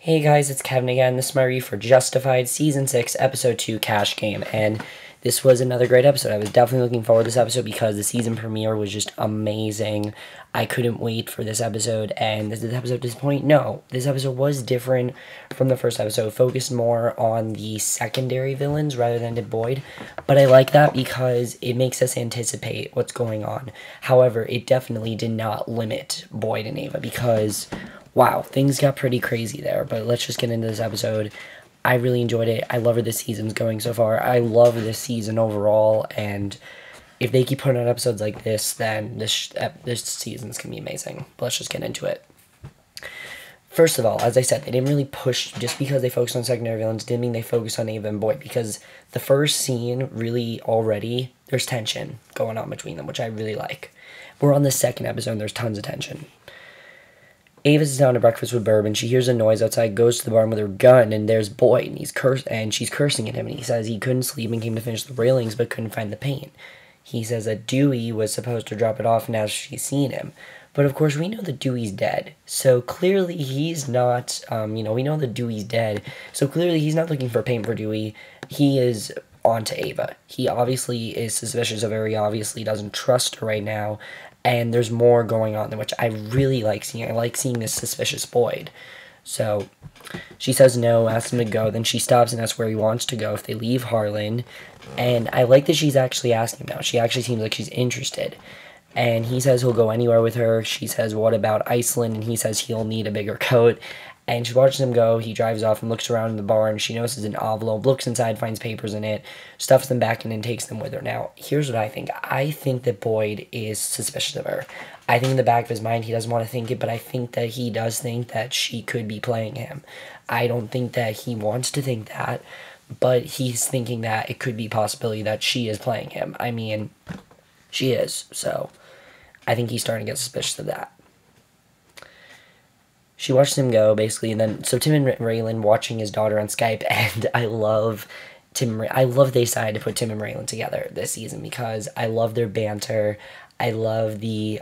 Hey guys, it's Kevin again. This is my review for Justified Season 6, Episode 2, Cash Game. And this was another great episode. I was definitely looking forward to this episode because the season premiere was just amazing. I couldn't wait for this episode. And did this episode disappoint? No. This episode was different from the first episode. Focused more on the secondary villains rather than did Boyd. But I like that because it makes us anticipate what's going on. However, it definitely did not limit Boyd and Ava because wow, things got pretty crazy there, but let's just get into this episode. I really enjoyed it. I love where this season's going so far. I love this season overall, and if they keep putting out episodes like this, then this season's going to be amazing. But let's just get into it. First of all, as I said, they didn't really push, just because they focused on secondary villains, didn't mean they focused on Ava and Boyd, because the first scene, really, already, there's tension going on between them, which I really like. We're on the second episode, and there's tons of tension. Ava sits down to breakfast with Bourbon. She hears a noise outside, goes to the barn with her gun, and there's Boyd, and she's cursing at him, and he says he couldn't sleep and came to finish the railings but couldn't find the paint. He says that Dewey was supposed to drop it off now she's seen him. But of course we know that Dewey's dead, so clearly he's not, we know that Dewey's dead, so clearly he's not looking for paint for Dewey. He is on to Ava. He obviously is suspicious of her, he obviously doesn't trust her right now, and there's more going on, which I really like seeing. I like seeing this suspicious Boyd. So she says no, asks him to go. Then she stops and asks where he wants to go if they leave Harlan. And I like that she's actually asking now. She actually seems like she's interested. And he says he'll go anywhere with her. She says, what about Iceland? And he says he'll need a bigger coat. And she watches him go. He drives off and looks around in the barn. She notices an envelope, looks inside, finds papers in it, stuffs them back in, and takes them with her. Now, here's what I think. I think that Boyd is suspicious of her. I think in the back of his mind he doesn't want to think it, but I think that he does think that she could be playing him. I don't think that he wants to think that, but he's thinking that it could be a possibility that she is playing him. I mean, she is, so I think he's starting to get suspicious of that. She watches him go, basically, and then, so Tim and Raylan watching his daughter on Skype, and I love they decided to put Tim and Raylan together this season, because I love their banter, I love the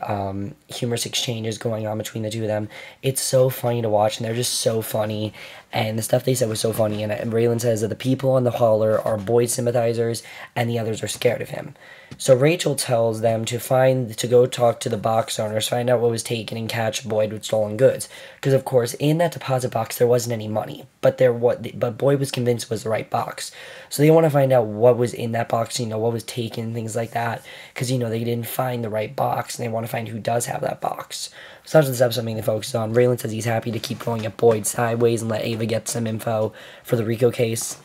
humorous exchanges going on between the two of them. It's so funny to watch, and they're just so funny, and the stuff they said was so funny, and Raylan says that the people on the hauler are Boyd sympathizers, and the others are scared of him. So Rachel tells them to go talk to the box owners, find out what was taken, and catch Boyd with stolen goods. Because of course, in that deposit box there wasn't any money, but Boyd was convinced it was the right box. So they want to find out what was in that box, what was taken, things like that. Because they didn't find the right box, and they want to find who does have that box. So that's what this episode mainly focuses on. Raylan says he's happy to keep going at Boyd sideways and let Ava get some info for the Rico case.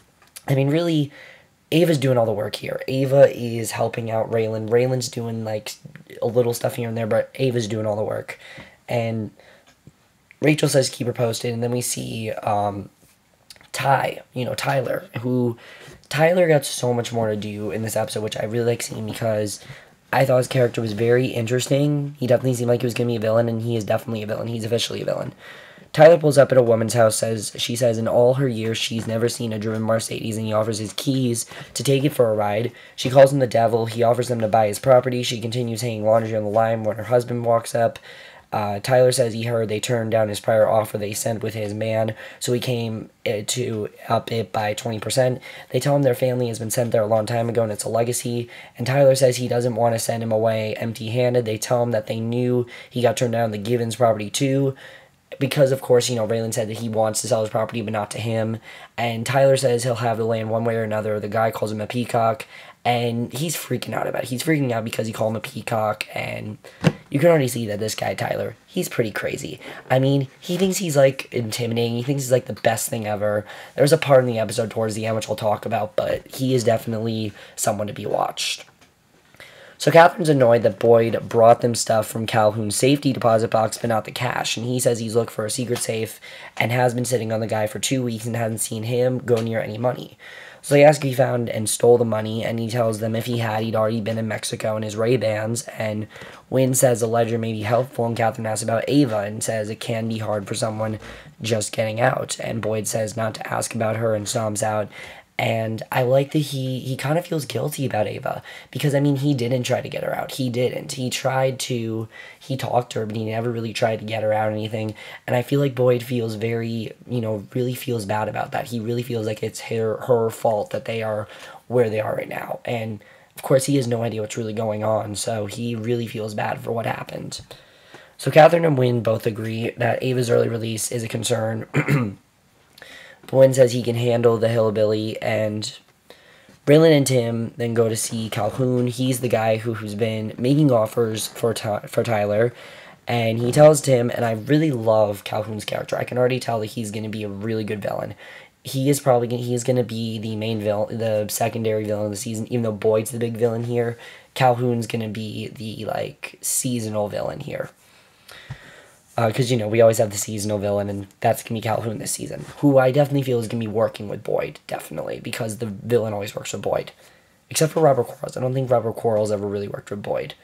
I mean, really, Ava's doing all the work here. Ava is helping out Raylan. Raylan's doing, like, a little stuff here and there, but Ava's doing all the work. And Rachel says keep her posted, and then we see Tyler, Tyler got so much more to do in this episode, which I really like seeing because I thought his character was very interesting. He definitely seemed like he was going to be a villain, and he is definitely a villain. He's officially a villain. Tyler pulls up at a woman's house, she says in all her years she's never seen a driven Mercedes, and he offers his keys to take it for a ride. She calls him the devil. He offers them to buy his property. She continues hanging laundry on the line when her husband walks up. Tyler says he heard they turned down his prior offer they sent with his man, so he came to up it by 20%. They tell him their family has been sent there a long time ago and it's a legacy, and Tyler says he doesn't want to send him away empty-handed. They tell him that they knew he got turned down the Givens property too, because, of course, Raylan said that he wants to sell his property, but not to him. And Tyler says he'll have the land one way or another. The guy calls him a peacock, and he's freaking out about it. He's freaking out because he called him a peacock, and you can already see that this guy, Tyler, he's pretty crazy. I mean, he thinks he's, like, intimidating. He thinks he's, like, the best thing ever. There's a part in the episode towards the end which we'll talk about, but he is definitely someone to be watched. So Catherine's annoyed that Boyd brought them stuff from Calhoun's safety deposit box, but not the cash. And he says he's looked for a secret safe and has been sitting on the guy for 2 weeks and hasn't seen him go near any money. So they ask if he found and stole the money, and he tells them if he had, he'd already been in Mexico in his Ray-Bans. And Wynn says the ledger may be helpful, and Catherine asks about Ava and says it can be hard for someone just getting out. And Boyd says not to ask about her and stomps out. And I like that he kind of feels guilty about Ava because, I mean, he didn't try to get her out. He didn't. He talked to her, but he never really tried to get her out or anything. And I feel like Boyd feels really feels bad about that. He really feels like it's her fault that they are where they are right now. And of course, he has no idea what's really going on, so he really feels bad for what happened. So Catherine and Wynn both agree that Ava's early release is a concern. Wynn says he can handle the hillbilly, and Raylan and Tim then go to see Calhoun. He's the guy who's been making offers for Tyler, and he tells Tim, and I really love Calhoun's character. I can already tell that he's going to be a really good villain. He's going to be the main villain, the secondary villain of the season, even though Boyd's the big villain here. Calhoun's going to be the, like, seasonal villain here. Because, we always have the seasonal villain, and that's going to be Calhoun this season, who I definitely feel is going to be working with Boyd, definitely, because the villain always works with Boyd. Except for Robert Quarles. I don't think Robert Quarles ever really worked with Boyd.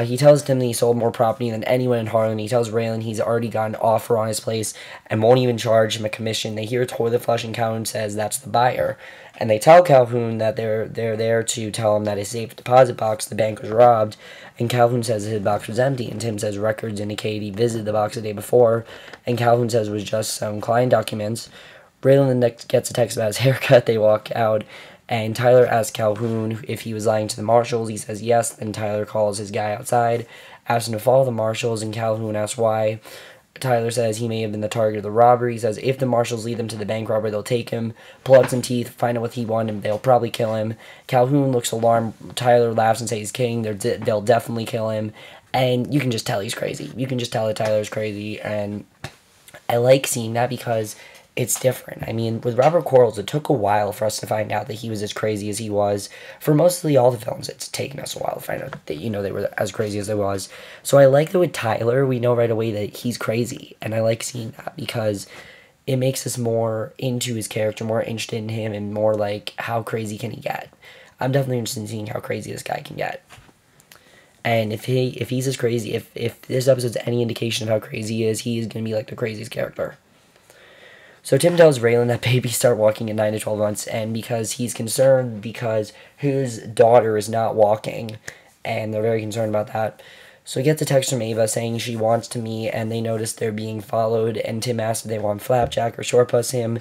He tells Tim that he sold more property than anyone in Harlan. He tells Raylan he's already got an offer on his place and won't even charge him a commission. They hear toilet flushing. Calhoun says that's the buyer. And they tell Calhoun that they're there to tell him that his safe deposit box, the bank, was robbed. And Calhoun says his box was empty. And Tim says records indicate he visited the box the day before. And Calhoun says it was just some client documents. Raylan then gets a text about his haircut. They walk out. And Tyler asks Calhoun if he was lying to the Marshals. He says yes. Then Tyler calls his guy outside, asks him to follow the Marshals, and Calhoun asks why. Tyler says he may have been the target of the robbery. He says if the Marshals lead them to the bank robbery, they'll take him, pull out some teeth, find out what he wanted, and they'll probably kill him. Calhoun looks alarmed. Tyler laughs and says he's kidding. They'll definitely kill him. And you can just tell he's crazy. You can just tell that Tyler's crazy. And I like seeing that because it's different. I mean, with Robert Quarles, it took a while for us to find out that he was as crazy as he was. For mostly all the films, it's taken us a while to find out that, they were as crazy as they was. So I like that with Tyler, we know right away that he's crazy. And I like seeing that because it makes us more into his character, more interested in him, and more like, how crazy can he get? I'm definitely interested in seeing how crazy this guy can get. And if he's as crazy, if this episode's any indication of how crazy he is going to be like the craziest character. So Tim tells Raylan that babies start walking at 9 to 12 months, and because he's concerned because his daughter is not walking, and they're very concerned about that. So he gets a text from Ava saying she wants to meet, and they notice they're being followed, and Tim asks if they want Flapjack or Shortbus him,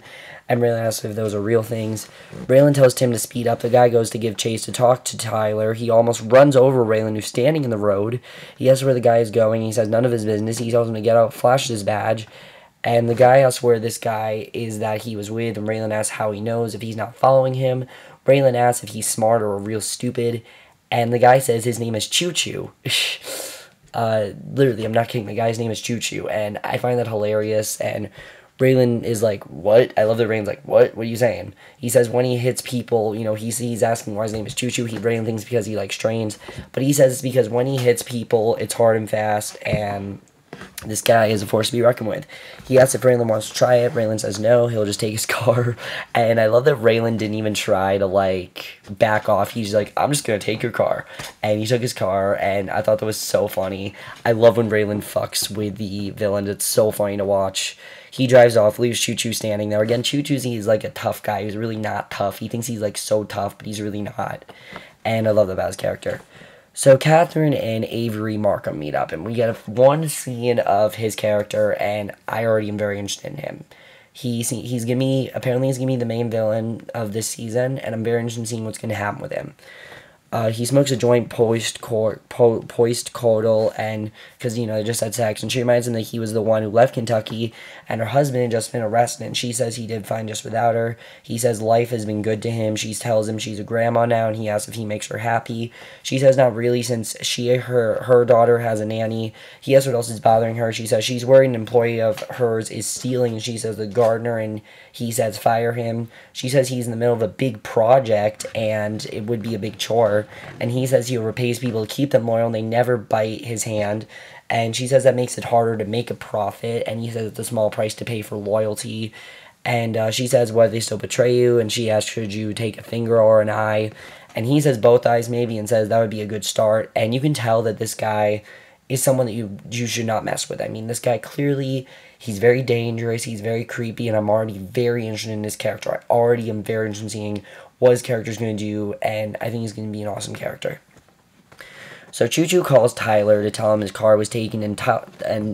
and Raylan asks if those are real things. Raylan tells Tim to speed up. The guy goes to give chase to talk to Tyler. He almost runs over Raylan, who's standing in the road. He asks where the guy is going. He says none of his business. He tells him to get out, flashes his badge. And the guy asks where this guy is that he was with, and Raylan asks how he knows if he's not following him. Raylan asks if he's smart or real stupid, and the guy says his name is Choo Chu. Literally, I'm not kidding, the guy's name is Choo Chu, and I find that hilarious, and Raylan is like, what? I love that Raylan's like, what? What are you saying? He says when he hits people, he's asking why his name is Choo Chu. Raylan thinks because he likes trains, but he says it's because when he hits people, it's hard and fast, and this guy is a force to be reckoned with. He asks if Raylan wants to try it. Raylan says no, he'll just take his car. And I love that Raylan didn't even try to, back off. He's like, I'm just going to take your car. And he took his car, and I thought that was so funny. I love when Raylan fucks with the villain. It's so funny to watch. He drives off, leaves Choo Chu standing there. Again, Choo Chu's, he's like a tough guy. He's really not tough. He thinks he's, so tough, but he's really not. And I love that about his character. So Catherine and Avery Markham meet up, and we get one scene of his character, and I already am very interested in him. He's gonna be the main villain of this season, and I'm very interested in seeing what's gonna happen with him. He smokes a joint post-coital, and because, they just had sex, and she reminds him that he was the one who left Kentucky, and her husband had just been arrested, and she says he did fine just without her. He says life has been good to him. She tells him she's a grandma now, and he asks if he makes her happy. She says not really, since her daughter has a nanny. He asks what else is bothering her. She says she's worried an employee of hers is stealing, and she says the gardener, and he says fire him. She says he's in the middle of a big project, and it would be a big chore. And he says he repays people to keep them loyal, and they never bite his hand. And she says that makes it harder to make a profit, and he says it's a small price to pay for loyalty. And she says, why they still betray you? And she asks, should you take a finger or an eye? And he says both eyes maybe, and says that would be a good start. And you can tell that this guy is someone that you should not mess with. I mean, this guy clearly, he's very dangerous, he's very creepy, and I'm already very interested in his character. I already am very interested in seeing what his character's going to do, and I think he's going to be an awesome character. So Choo Chu calls Tyler to tell him his car was taken, and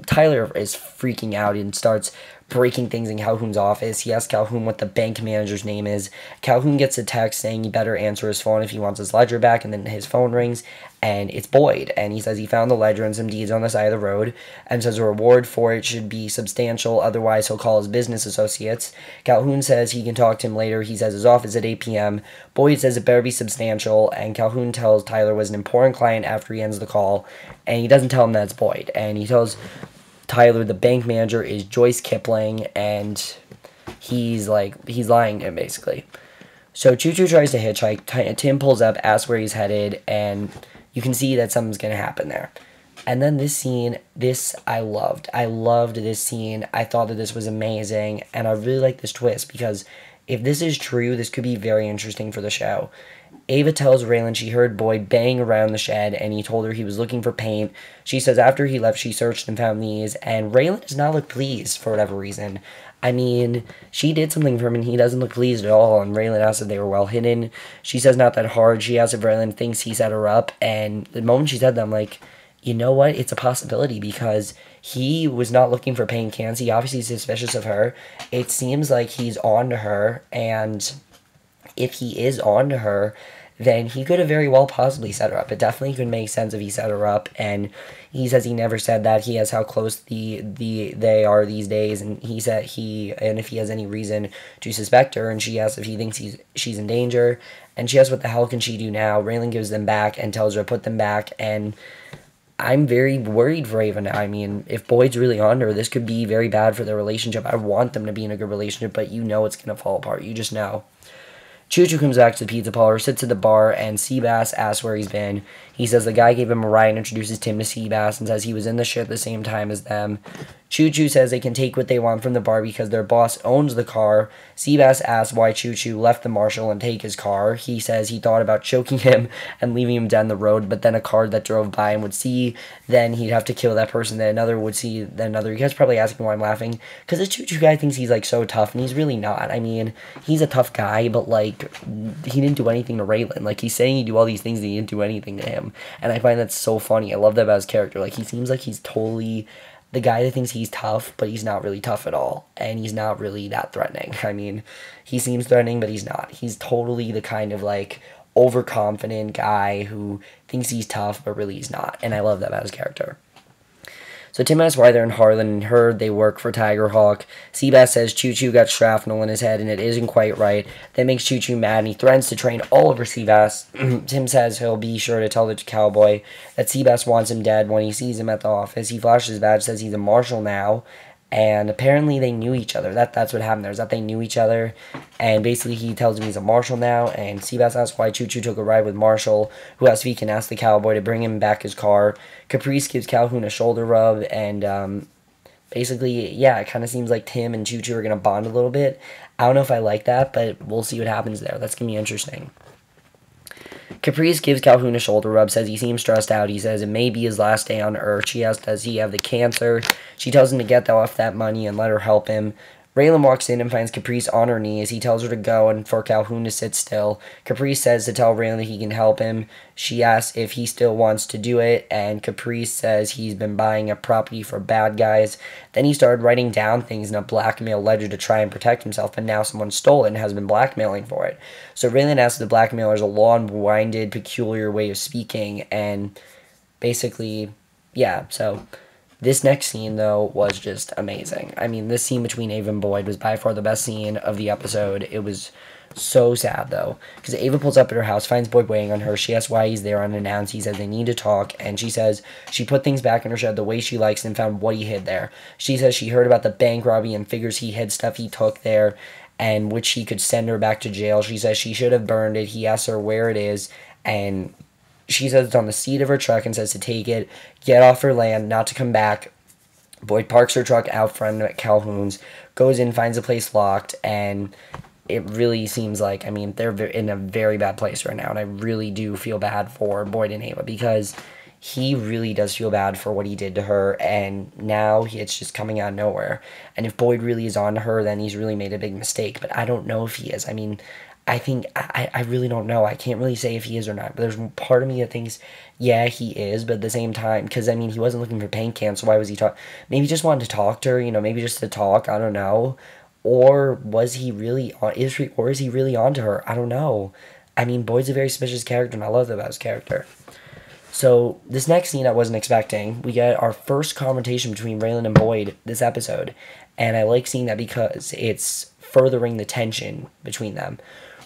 Tyler is freaking out and starts breaking things in Calhoun's office. He asks Calhoun what the bank manager's name is. Calhoun gets a text saying he better answer his phone if he wants his ledger back, and then his phone rings, and it's Boyd, and he says he found the ledger and some deeds on the side of the road, and says a reward for it should be substantial, otherwise he'll call his business associates. Calhoun says he can talk to him later. He says his office at 8 p.m. Boyd says it better be substantial, and Calhoun tells Tyler was an important client after he ends the call, and he doesn't tell him that it's Boyd, and he tells Tyler the bank manager is Joyce Kipling, and he's lying to him, basically. So Choo Chu tries to hitchhike. Tim pulls up, asks where he's headed, and you can see that something's going to happen there. And then this scene, I loved. I loved this scene. I thought that this was amazing, and I really like this twist, because if this is true, this could be very interesting for the show. Ava tells Raylan she heard Boyd bang around the shed, and he told her he was looking for paint. She says after he left, she searched and found these, and Raylan does not look pleased for whatever reason. I mean, she did something for him, and he doesn't look pleased at all, and Raylan asks if they were well hidden. She says not that hard. She asks if Raylan thinks he set her up, and the moment she said that, I'm like, you know what? It's a possibility, because he was not looking for paint cans. He obviously is suspicious of her. It seems like he's on to her, and if he is on to her, then he could have very well possibly set her up. It definitely could make sense if he set her up, and he says he never said that. He has how close they are these days, and he said if he has any reason to suspect her, and she asks if he thinks she's in danger, and she asks what the hell can she do now. Raylan gives them back and tells her to put them back, and I'm very worried for Ava now. I mean, if Boyd's really on her, this could be very bad for their relationship. I want them to be in a good relationship, but you know it's going to fall apart. You just know. Choo Chu comes back to the pizza parlor, sits at the bar, and Seabass asks where he's been. He says the guy gave him a ride and introduces Tim to Seabass and says he was in the shit at the same time as them. Choo Chu says they can take what they want from the bar because their boss owns the car. Seabass asks why Choo Chu left the marshal and take his car. He says he thought about choking him and leaving him down the road, but then a car that drove by him would see, then he'd have to kill that person, then another would see, then another. You guys are probably asking why I'm laughing, because this Choo Chu guy thinks he's, like, so tough, and he's really not. I mean, he's a tough guy, but, like, he didn't do anything to Raylan. Like, he's saying he'd do all these things, and he didn't do anything to him, and I find that so funny. I love that about his character. Like, he seems like he's totally the guy that thinks he's tough, but he's not really tough at all, and he's not really that threatening. I mean, he seems threatening, but he's not. He's totally the kind of, like, overconfident guy who thinks he's tough, but really he's not, and I love that about his character. So Tim asks why they're in Harlan and heard they work for Tiger Hawk. Seabass says Choo Chu got shrapnel in his head and it isn't quite right. That makes Choo Chu mad and he threatens to train all over Seabass. Tim says he'll be sure to tell the cowboy that Seabass wants him dead when he sees him at the office. He flashes his badge, says he's a marshal now. And apparently they knew each other. That's what happened there, is that they knew each other. And basically he tells him he's a marshal now. And Seabass asks why Choo Chu took a ride with Marshall, who asks if he can ask the cowboy to bring him back his car. Caprice gives Calhoun a shoulder rub. And basically, yeah, it kind of seems like Tim and Choo Chu are going to bond a little bit. I don't know if I like that, but we'll see what happens there. That's going to be interesting. Caprice gives Calhoun a shoulder rub, says he seems stressed out. He says it may be his last day on Earth. She asks, does he have the cancer? She tells him to get off that money and let her help him. Raylan walks in and finds Caprice on her knees. He tells her to go and for Calhoun to sit still. Caprice says to tell Raylan that he can help him. She asks if he still wants to do it, and Caprice says he's been buying a property for bad guys. Then he started writing down things in a blackmail ledger to try and protect himself, but now someone stole it and has been blackmailing for it. So Raylan asks the blackmailer is a long-winded, peculiar way of speaking, and basically, yeah, so this next scene, though, was just amazing. I mean, this scene between Ava and Boyd was by far the best scene of the episode. It was so sad, though, because Ava pulls up at her house, finds Boyd waiting on her. She asks why he's there unannounced. He says they need to talk, and she says she put things back in her shed the way she likes and found what he hid there. She says she heard about the bank robbery and figures he hid stuff he took there, and which he could send her back to jail. She says she should have burned it. He asks her where it is, and she says it's on the seat of her truck and says to take it, get off her land, not to come back. Boyd parks her truck out front at Calhoun's, goes in, finds the place locked, and it really seems like, I mean, they're in a very bad place right now, and I really do feel bad for Boyd and Ava because he really does feel bad for what he did to her, and now it's just coming out of nowhere. And if Boyd really is on to her, then he's really made a big mistake. But I don't know if he is. I mean, I think I really don't know. I can't really say if he is or not. But there's part of me that thinks, yeah, he is. But at the same time, because I mean, he wasn't looking for paint cans, so why was he talk? Maybe he just wanted to talk to her. Maybe just to talk. I don't know. Or was he really on? Is he really on to her? I don't know. I mean, Boyd's a very suspicious character, and I love that about his character. So this next scene I wasn't expecting. We get our first confrontation between Raylan and Boyd this episode, and I like seeing that because it's furthering the tension between them.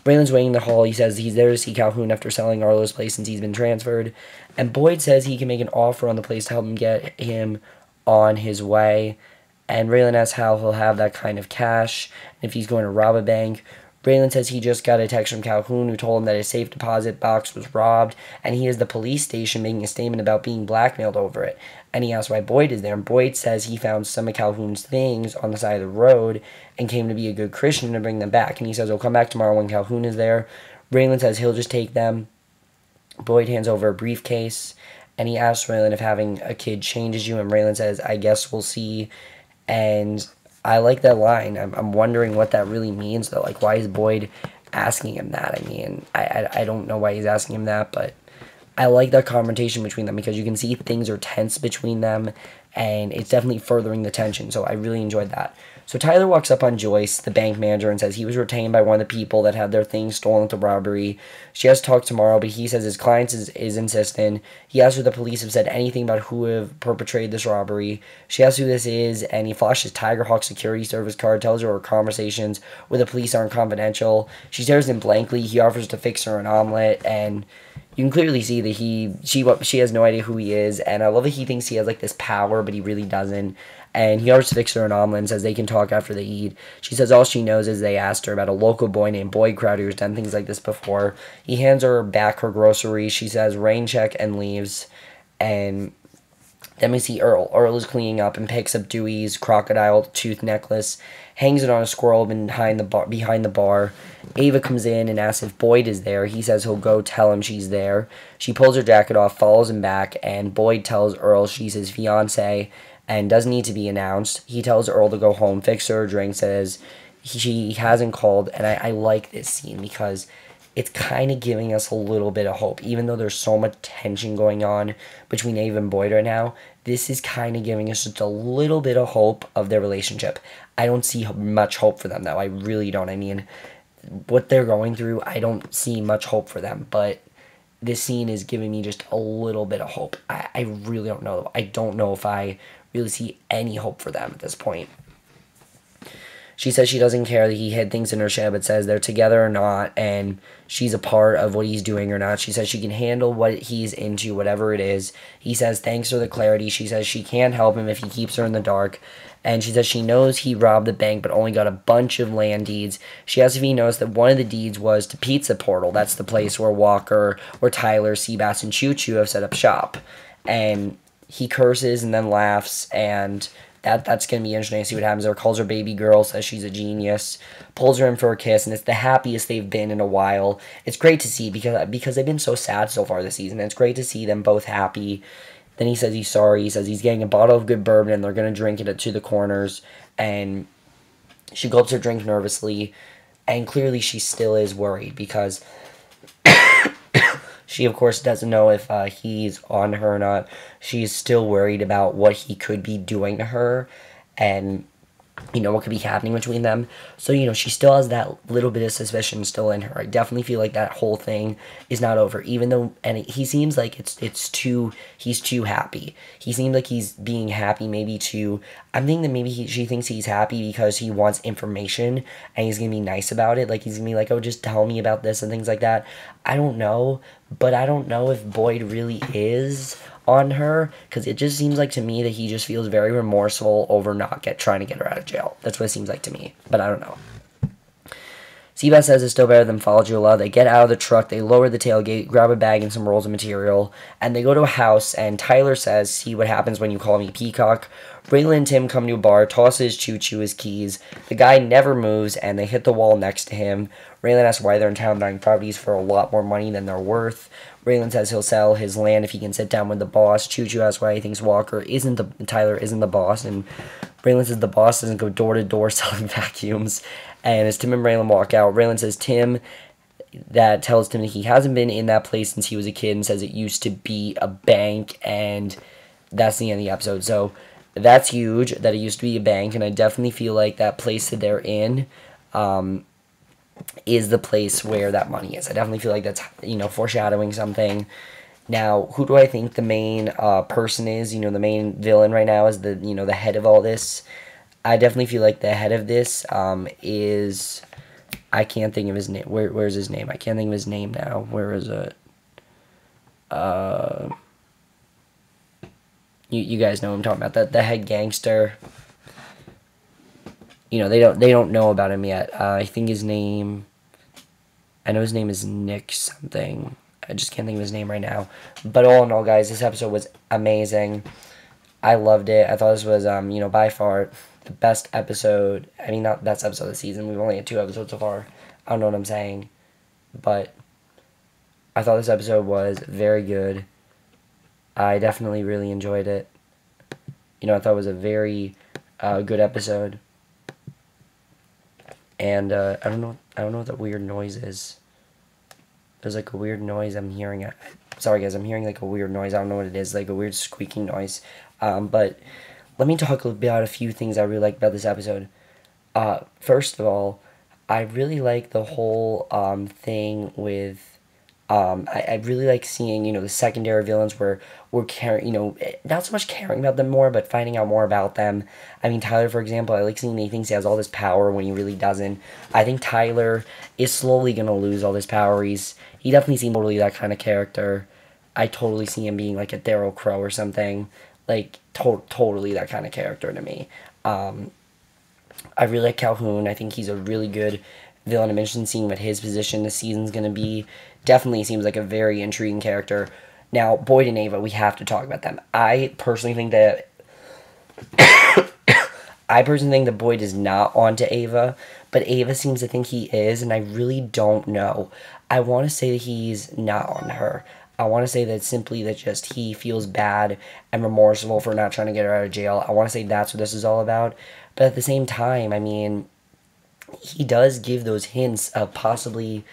Raylan's waiting in the hall. He says he's there to see Calhoun after selling Arlo's place since he's been transferred, and Boyd says he can make an offer on the place to help him get him on his way. And Raylan asks how he'll have that kind of cash, and if he's going to rob a bank. Raylan says he just got a text from Calhoun who told him that his safe deposit box was robbed, and he is the police station making a statement about being blackmailed over it. And he asks why Boyd is there, and Boyd says he found some of Calhoun's things on the side of the road and came to be a good Christian to bring them back. And he says he'll come back tomorrow when Calhoun is there. Raylan says he'll just take them. Boyd hands over a briefcase, and he asks Raylan if having a kid changes you, and Raylan says, I guess we'll see. And I like that line. I'm wondering what that really means, though. Like, why is Boyd asking him that? I mean, I don't know why he's asking him that, but I like that confrontation between them because you can see things are tense between them, and it's definitely furthering the tension, so I really enjoyed that. So Tyler walks up on Joyce, the bank manager, and says he was retained by one of the people that had their things stolen at the robbery. She has to talk tomorrow, but he says his client is insistent. He asks if the police have said anything about who have perpetrated this robbery. She asks who this is, and he flashes Tiger Hawk security service card, tells her conversations with the police aren't confidential. She stares at him blankly. He offers to fix her an omelet, and you can clearly see that she has no idea who he is, and I love that he thinks he has like this power, but he really doesn't. And he offers to fix her an omelet and says they can talk after they eat. She says all she knows is they asked her about a local boy named Boyd Crowder who's done things like this before. He hands her back her groceries. She says rain check and leaves. And then we see Earl. Earl is cleaning up and picks up Dewey's crocodile tooth necklace, hangs it on a squirrel behind the bar. Ava comes in and asks if Boyd is there. He says he'll go tell him she's there. She pulls her jacket off, follows him back, and Boyd tells Earl she's his fiancée and doesn't need to be announced. He tells Earl to go home, fix her a drink, says she hasn't called, and I like this scene because it's kind of giving us a little bit of hope. Even though there's so much tension going on between Ava and Boyd right now, this is kind of giving us just a little bit of hope of their relationship. I don't see much hope for them, though. I really don't. I mean, what they're going through, I don't see much hope for them, but this scene is giving me just a little bit of hope. I really don't know. I don't know if I really see any hope for them at this point. She says she doesn't care that he hid things in her shed, but says they're together or not, and she's a part of what he's doing or not. She says she can handle what he's into, whatever it is. He says thanks for the clarity. She says she can't help him if he keeps her in the dark. And she says she knows he robbed the bank but only got a bunch of land deeds. She asks if he knows that one of the deeds was to Pizza Portal. That's the place where Walker, where Tyler, Seabass, and Choo Chu have set up shop. And he curses and then laughs, and that's going to be interesting to see what happens there. Calls her baby girl, says she's a genius, pulls her in for a kiss, and it's the happiest they've been in a while. It's great to see because they've been so sad so far this season, and it's great to see them both happy. Then he says he's sorry. He says he's getting a bottle of good bourbon, and they're going to drink it to the corners, and she gulps her drink nervously, and clearly she still is worried because she, of course, doesn't know if he's on her or not. She's still worried about what he could be doing to her and, what could be happening between them. So, she still has that little bit of suspicion still in her. I definitely feel like that whole thing is not over, even though, he seems like he's too happy. He seems like he's being happy I'm thinking that maybe she thinks he's happy because he wants information and he's going to be nice about it. Like, he's going to be like, oh, just tell me about this and things like that. I don't know, but I don't know if Boyd really is on her, because it just seems like to me that he just feels very remorseful over trying to get her out of jail. That's what it seems like to me, but I don't know. Seabass says it's still better than Fallujah. They get out of the truck, they lower the tailgate, grab a bag and some rolls of material, and they go to a house, and Tyler says, see what happens when you call me Peacock. Raylan and Tim come to a bar, tosses Choo Chu his keys. The guy never moves, and they hit the wall next to him. Raylan asks why they're in town buying properties for a lot more money than they're worth. Raylan says he'll sell his land if he can sit down with the boss. Choo Chu asks why he thinks Tyler isn't the boss, and Raylan says the boss doesn't go door to door selling vacuums. And as Tim and Raylan walk out, Raylan says that tells Tim that he hasn't been in that place since he was a kid, and says it used to be a bank, and that's the end of the episode. So that's huge that it used to be a bank, and I definitely feel like that place that they're in is the place where that money is. I definitely feel like that's, foreshadowing something. Now, who do I think the main person is? The main villain right now is the head of all this. I definitely feel like the head of this is... I can't think of his name. Where's his name? I can't think of his name now. Where is it? You guys know what I'm talking about. The head gangster. They don't know about him yet. I think his name... I know his name is Nick something. I just can't think of his name right now. But all in all, guys, this episode was amazing. I loved it. I thought this was, by far the best episode. I mean, not best episode of the season. We've only had 2 episodes so far. I don't know what I'm saying. But I thought this episode was very good. I definitely really enjoyed it. I thought it was a very good episode. And I don't know what that weird noise is. There's like a weird noise I'm hearing. Sorry guys, I'm hearing like a weird noise. I don't know what it is, like a weird squeaking noise. But let me talk about a few things I really liked about this episode. First of all, I really like the whole thing with... I really like seeing, the secondary villains where we're caring, not so much caring about them more, but finding out more about them. I mean, Tyler, for example, I like seeing that he thinks he has all this power when he really doesn't. I think Tyler is slowly going to lose all this power. He definitely seems totally that kind of character. I totally see him being like a Daryl Crow or something. Like, totally that kind of character to me. I really like Calhoun. I think he's a really good villain. I'm interested in seeing what his position this season's going to be. Definitely seems like a very intriguing character. Now, Boyd and Ava, we have to talk about them. I personally think that Boyd is not onto Ava, but Ava seems to think he is, and I really don't know. I want to say that he's not on her. I want to say that simply that just he feels bad and remorseful for not trying to get her out of jail. I want to say that's what this is all about. But at the same time, I mean, he does give those hints of possibly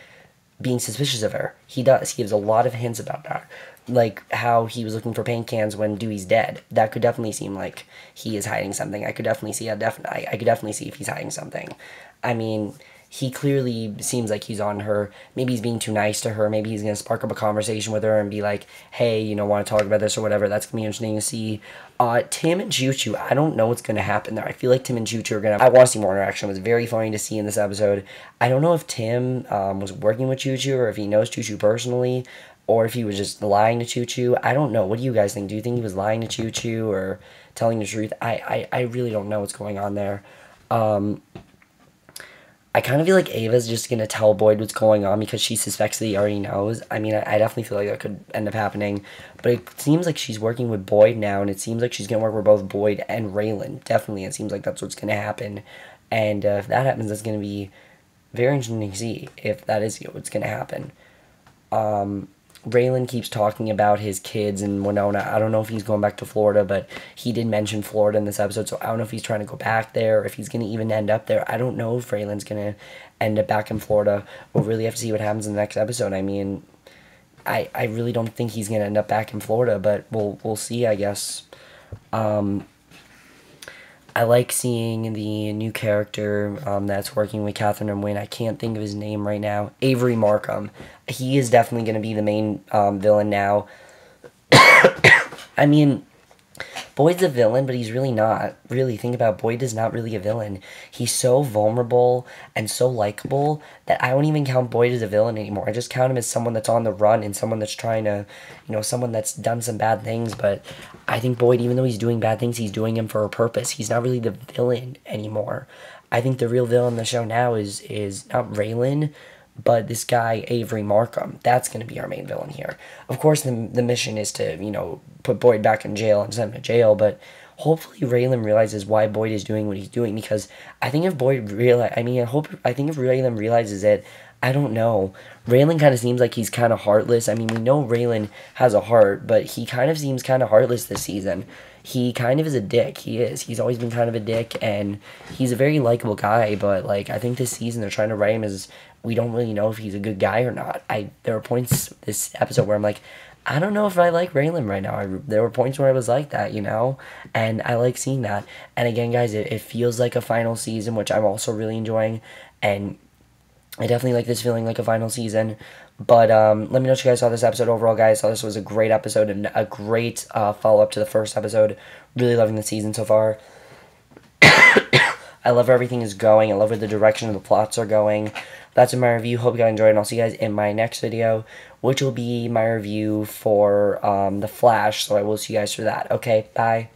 being suspicious of her. He does. He gives a lot of hints about that. Like how he was looking for paint cans when Dewey's dead. That could definitely seem like he is hiding something. I could definitely see I could definitely see if he's hiding something. I mean, he clearly seems like he's on her. Maybe he's being too nice to her. Maybe he's going to spark up a conversation with her and be like, hey, want to talk about this or whatever. That's going to be interesting to see. Tim and Choo Chu, I don't know what's going to happen there. I feel like Tim and Choo Chu are going to... I want to see more interaction. It was very funny to see in this episode. I don't know if Tim was working with Choo Chu or if he knows Choo Chu personally or if he was just lying to Choo Chu. I don't know. What do you guys think? Do you think he was lying to Choo Chu or telling the truth? I really don't know what's going on there. I kind of feel like Ava's just going to tell Boyd what's going on because she suspects that he already knows. I mean, I definitely feel like that could end up happening. But it seems like she's working with Boyd now, and it seems like she's going to work with both Boyd and Raylan. Definitely, it seems like that's what's going to happen. And if that happens, that's going to be very interesting to see if that is what's going to happen. Raylan keeps talking about his kids and Winona. I don't know if he's going back to Florida, but he did mention Florida in this episode, so I don't know if he's trying to go back there or if he's going to even end up there. I don't know if Raylan's going to end up back in Florida. We'll really have to see what happens in the next episode. I mean, I really don't think he's going to end up back in Florida, but we'll see, I guess. I like seeing the new character that's working with Catherine and Wynn. I can't think of his name right now. Avery Markham. He is definitely going to be the main villain now. I mean, Boyd's a villain, but he's really not. Really, think about it. Boyd is not really a villain. He's so vulnerable and so likable that I wouldn't even count Boyd as a villain anymore. I just count him as someone that's on the run and someone that's trying to, someone that's done some bad things. But I think Boyd, even though he's doing bad things, he's doing them for a purpose. He's not really the villain anymore. I think the real villain in the show now is not Raylan, but this guy Avery Markham. That's going to be our main villain here. Of course, the mission is to, you know, put Boyd back in jail and send him to jail, but hopefully Raylan realizes why Boyd is doing what he's doing, because I think if Boyd I think if Raylan realizes it, I don't know. Raylan kind of seems like he's kind of heartless. I mean, we know Raylan has a heart, but he kind of seems kind of heartless this season. He kind of is a dick. He is. He's always been kind of a dick, and he's a very likable guy, but, like, I think this season they're trying to write him as we don't really know if he's a good guy or not. There were points this episode where I'm like, I don't know if I like Raylan right now. There were points where I was like that, you know? And I like seeing that. And again, guys, it feels like a final season, which I'm also really enjoying. And I definitely like this feeling like a final season. But let me know what you guys saw this episode overall, guys. I thought this was a great episode and a great follow-up to the first episode. Really loving the season so far. I love where everything is going. I love where the direction of the plots are going. That's in my review. Hope you guys enjoyed, and I'll see you guys in my next video, which will be my review for The Flash. So I will see you guys for that. Okay, bye.